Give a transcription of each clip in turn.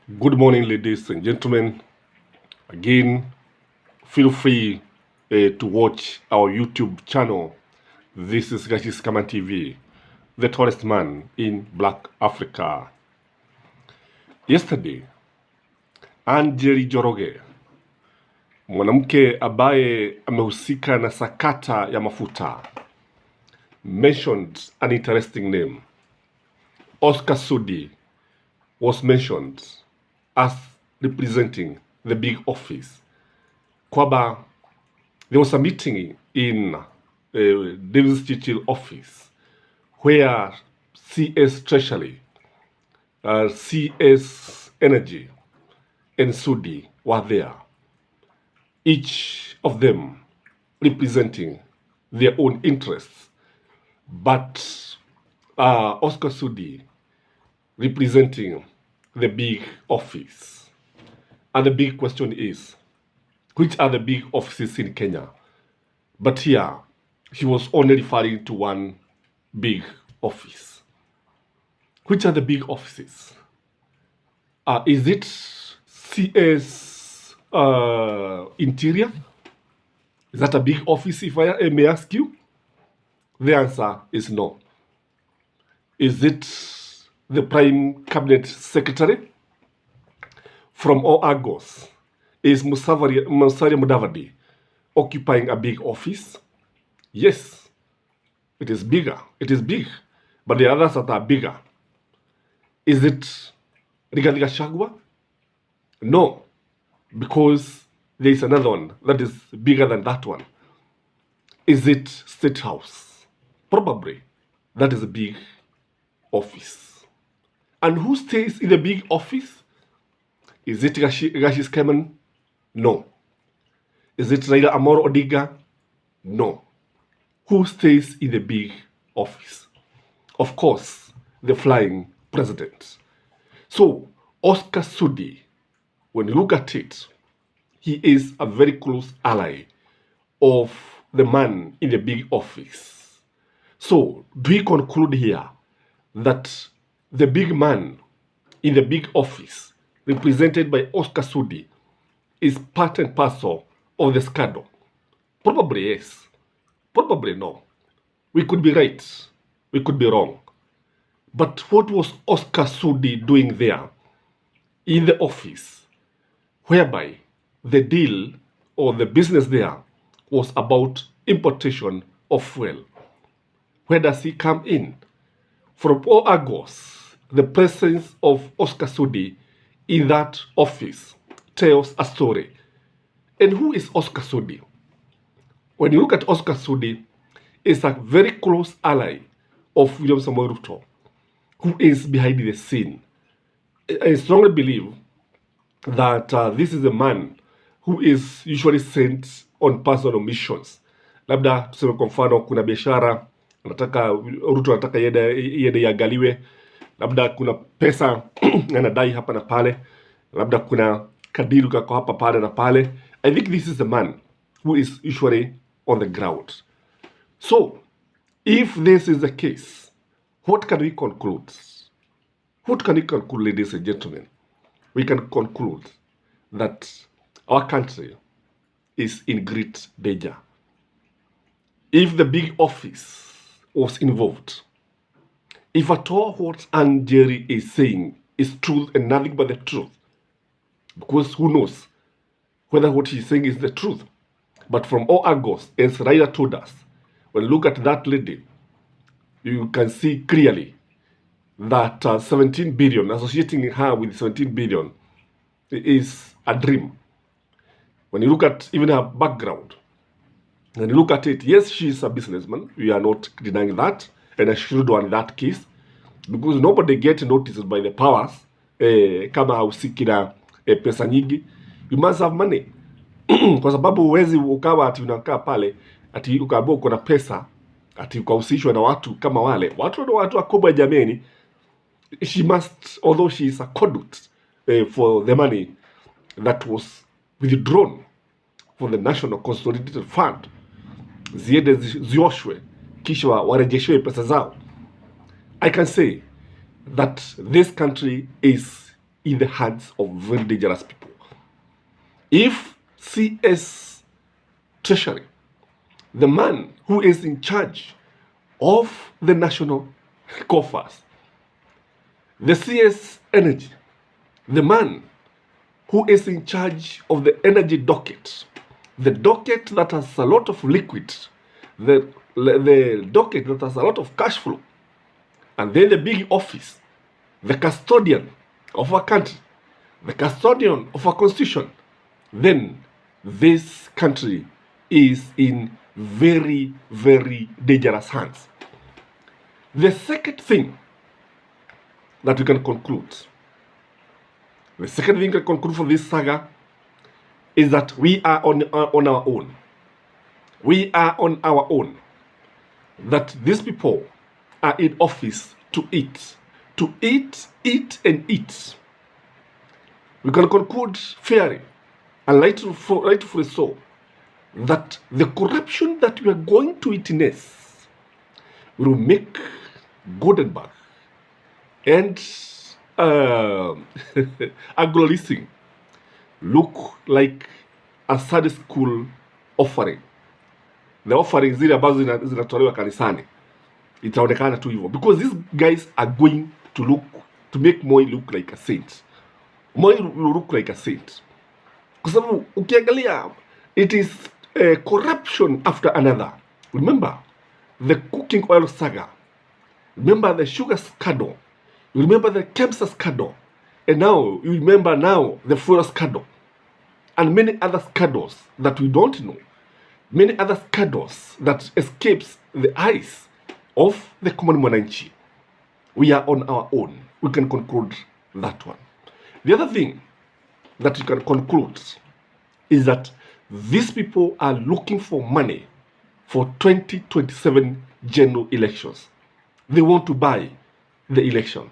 Good morning, ladies and gentlemen. Again, feel free to watch our YouTube channel. This is Gachie Skyman TV, the tallest man in Black Africa. Yesterday, Njeri, mwanamke ambaye amehusika na sakata ya mafuta, mentioned an interesting name. Oscar Sudi was mentioned as representing the big office. Kwamba there was a meeting in Davis office where CS Treasury, CS Energy, and Sudi were there, each of them representing their own interests, but Oscar Sudi representing the big office. And the big question is, which are the big offices in Kenya? But here, he was only referring to one big office. Which are the big offices? Is it CS Interior? Is that a big office, if I may ask you? The answer is no. Is it the Prime Cabinet Secretary? From all angles, is Musalia Mudavadi occupying a big office? Yes, it is bigger. It is big, but the others that are bigger. Is it Rigathi Gachagua? No, because there is another one that is bigger than that one. Is it State House? Probably. That is a big office. And who stays in the big office? Is it Gachie Skyman? No. Is it Raila Amolo Odinga? No. Who stays in the big office? Of course, the flying president. So, Oscar Sudi, when you look at it, he is a very close ally of the man in the big office. So, do we conclude here that the big man in the big office, represented by Oscar Sudi, is part and parcel of the scandal? Probably yes. Probably no. We could be right. We could be wrong. But what was Oscar Sudi doing there in the office, whereby the deal or the business there was about importation of fuel? Where does he come in? From all angles, the presence of Oscar Sudi in that office tells a story. And who is Oscar Sudi? When you look at Oscar Sudi, is a very close ally of William Samoei Ruto, who is behind the scene. I strongly believe that this is a man who is usually sent on personal missions. Labda tuseme kwa mfano kuna biashara Ruto anataka iende iangaliwe, labda kuna pesa anadai hapa na pale, labda kuna kadiri kako hapa pale na pale. I think this is the man who is usually on the ground. So, if this is the case, what can we conclude? What can we conclude, ladies and gentlemen? We can conclude that our country is in great danger. If the big office was involved, if at all what Njeri is saying is truth and nothing but the truth, because who knows whether what he's saying is the truth. But from all angles, as Raila told us, when you look at that lady, you can see clearly that 17 billion, associating her with 17 billion, is a dream. When you look at even her background, and you look at it, yes, she is a businessman. We are not denying that, and I should on that case, because nobody gets noticed by the powers. Kama usikira pesa nyingi, you must have money. Kwa sababu huwezi ukawa ati unakaa pale ati ukaambia uko na pesa ati ukahusishwa na watu kama wale. Watu wakubwa jameni. She must, although she is a conduit for the money that was withdrawn for the National Consolidated Fund, ziende zioshwe kisha warejeshewe pesa zao. I can say that this country is in the hands of very dangerous people. If CS Treasury, the man who is in charge of the national coffers, the CS Energy, the man who is in charge of the energy docket, the docket that has a lot of liquid, the docket that has a lot of cash flow, and then the big office, the custodian of our country, the custodian of our constitution, then this country is in very, very dangerous hands. The second thing that we can conclude, for this saga is that we are on our own. We are on our own. That these people are in office to eat, and eat. We can conclude fairly and rightfully so that the corruption that we are going to witness will make Goldenberg and agro-leasing look like a Sunday school offering. The offering zile ambazo zinatolewa kanisani itaonekana tu hivyo, because these guys are going to make Moi look like a saint. Moi will look like a saint, kwa sababu ukiangalia it is corruption after another. Remember the cooking oil saga, remember the sugar scandal, you remember the Kemsa scandal, and now you remember the fuel scandal, and many other scandals that we don't know, many other scandals that escapes the eyes of the common mwananchi. We are on our own. We can conclude that one. The other thing that you can conclude is that these people are looking for money for 2027 general elections. They want to buy the election.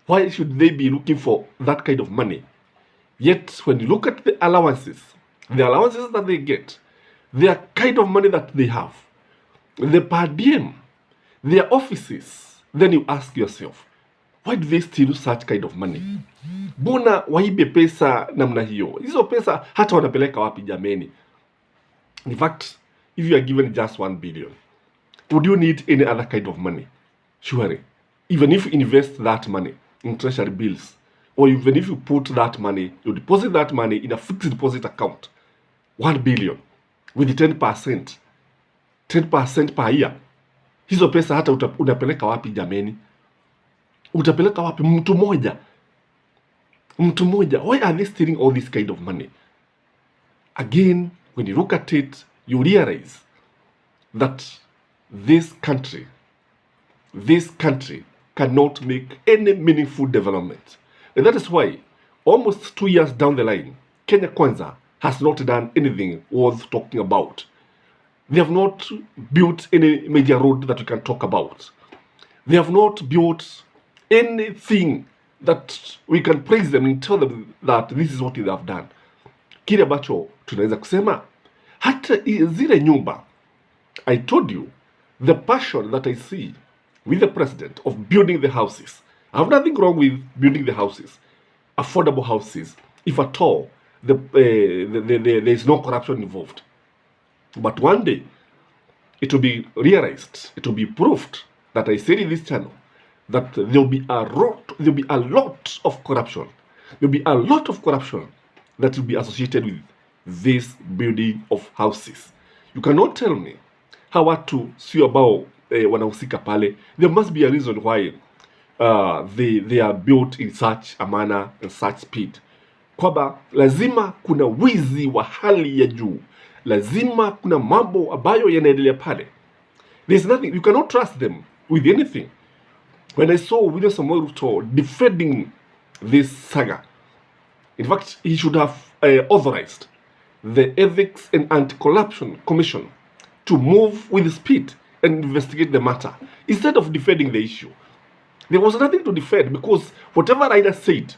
Why should they be looking for that kind of money? Yet, when you look at the allowances that they get, the kind of money that they have, the per diem, their offices, then you ask yourself, why do they steal such kind of money? Mbona waibe pesa namna hiyo? Hizo pesa hata wanapeleka wapi jameni? In fact, if you are given just 1 billion, would you need any other kind of money? Surely. Even if you invest that money in treasury bills, or even if you put that money, you deposit that money in a fixed deposit account, 1 billion, with 10% per year, hizo pesa hata unapeleka wapi jameni? Utapeleka wapi? Mtu moja. Why are they stealing all this kind of money? Again, when you look at it, you realize that this country cannot make any meaningful development. And that is why, almost 2 years down the line, Kenya Kwanza has not done anything worth talking about. They have not built any major road that we can talk about. They have not built anything that we can praise them and tell them that this is what they have done. Kile ambacho tunaweza kusema, hata zile nyumba, I told you, the passion that I see with the president of building the houses. I have nothing wrong with building the houses, affordable houses, if at all there is no corruption involved. But one day, it will be realized, it will be proved that I said in this channel that there will be a lot of corruption. There will be a lot of corruption that will be associated with this building of houses. You cannot tell me how watu sio ambao wanahusika pale. There must be a reason why they are built in such a manner and such speed. Kwamba lazima kuna wizi wa hali ya juu. Lazima kuna mambo ambayo yanaendelea pale. There's nothing, you cannot trust them with anything. When I saw William Samoei Ruto defending this saga, in fact, he should have authorized the Ethics and Anti-Corruption Commission to move with speed and investigate the matter instead of defending the issue. There was nothing to defend because whatever Raila said,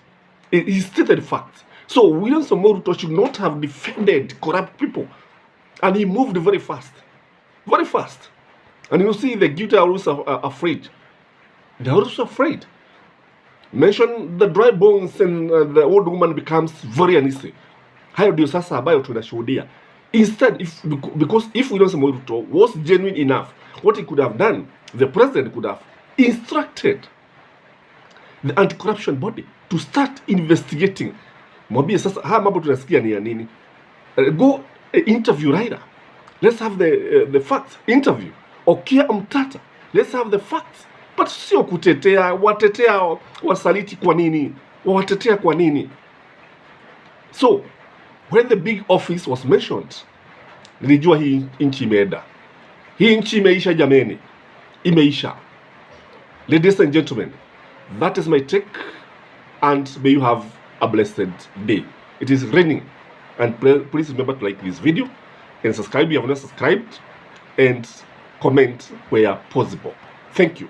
he stated facts. So William Samoei Ruto should not have defended corrupt people, and he moved very fast, very fast. And you see, the guilty are also afraid. They are also afraid. mention the dry bones and the old woman becomes very uneasy. Hayo ndio sasa ambayo tunashuhudia. Instead, because if William Samoei Ruto was genuine enough, what he could have done, the president could have instructed the anti-corruption body to start investigating. Mwambie sasa, haya mambo tunasikia ni ya nini? Go interview Raila. Let's have the facts. Interview Okia Mtata. Let's have the facts. But sio kutetea, watetea wasaliti kwa nini? Watetea kwa nini? So, when the big office was mentioned, nilijua hii nchi imeenda. Hii nchi imeisha jameni. Imeisha. Ladies and gentlemen, that is my take, and may you have a blessed day. It is raining, and please remember to like this video and subscribe if you have not subscribed, and comment where possible. Thank you.